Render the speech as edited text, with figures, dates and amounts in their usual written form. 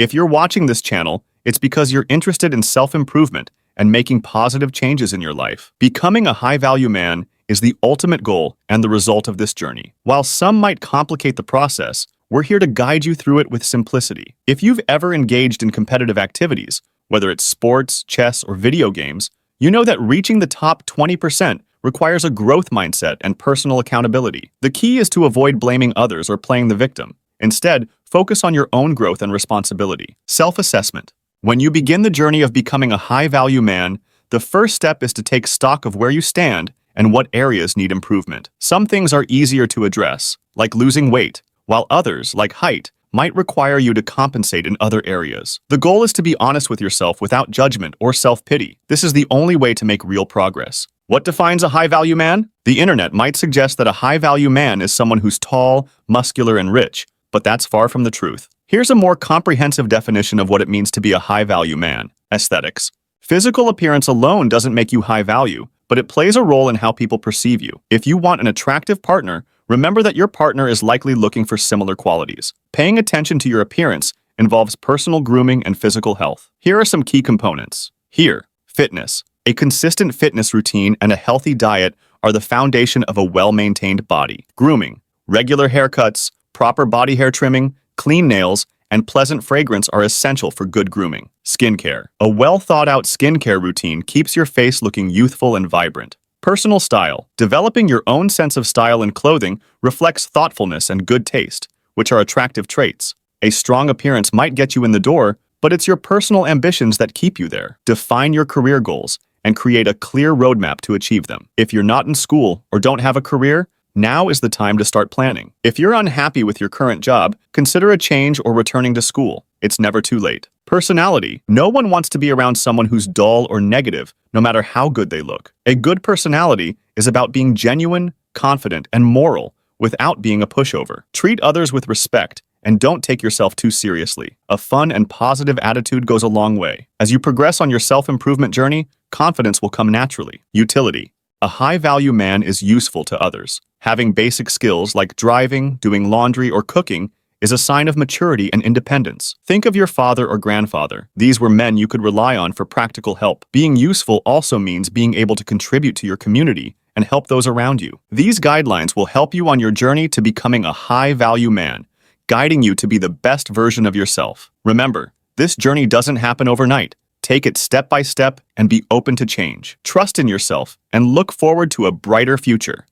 If you're watching this channel, it's because you're interested in self-improvement and making positive changes in your life. Becoming a high-value man is the ultimate goal and the result of this journey. While some might complicate the process, we're here to guide you through it with simplicity. If you've ever engaged in competitive activities, whether it's sports, chess, or video games, you know that reaching the top 20% requires a growth mindset and personal accountability. The key is to avoid blaming others or playing the victim. Instead, focus on your own growth and responsibility. Self-assessment. When you begin the journey of becoming a high-value man, the first step is to take stock of where you stand and what areas need improvement. Some things are easier to address, like losing weight, while others, like height, might require you to compensate in other areas. The goal is to be honest with yourself without judgment or self-pity. This is the only way to make real progress. What defines a high-value man? The internet might suggest that a high-value man is someone who's tall, muscular, and rich, but that's far from the truth. Here's a more comprehensive definition of what it means to be a high-value man. Aesthetics. Physical appearance alone doesn't make you high value, but it plays a role in how people perceive you. If you want an attractive partner, remember that your partner is likely looking for similar qualities. Paying attention to your appearance involves personal grooming and physical health. Here are some key components. Here, fitness. A consistent fitness routine and a healthy diet are the foundation of a well-maintained body. Grooming. Regular haircuts, proper body hair trimming, clean nails, and pleasant fragrance are essential for good grooming. Skincare. A well-thought-out skincare routine keeps your face looking youthful and vibrant. Personal style. Developing your own sense of style in clothing reflects thoughtfulness and good taste, which are attractive traits. A strong appearance might get you in the door, but it's your personal ambitions that keep you there. Define your career goals and create a clear roadmap to achieve them. If you're not in school or don't have a career, now is the time to start planning. If you're unhappy with your current job, consider a change or returning to school. It's never too late. Personality. No one wants to be around someone who's dull or negative, no matter how good they look. A good personality is about being genuine, confident, and moral without being a pushover. Treat others with respect and don't take yourself too seriously. A fun and positive attitude goes a long way. As you progress on your self-improvement journey, confidence will come naturally. Utility. A high-value man is useful to others. Having basic skills like driving, doing laundry, or cooking is a sign of maturity and independence. Think of your father or grandfather. These were men you could rely on for practical help. Being useful also means being able to contribute to your community and help those around you. These guidelines will help you on your journey to becoming a high-value man, guiding you to be the best version of yourself. Remember, this journey doesn't happen overnight. Take it step by step and be open to change. Trust in yourself and look forward to a brighter future.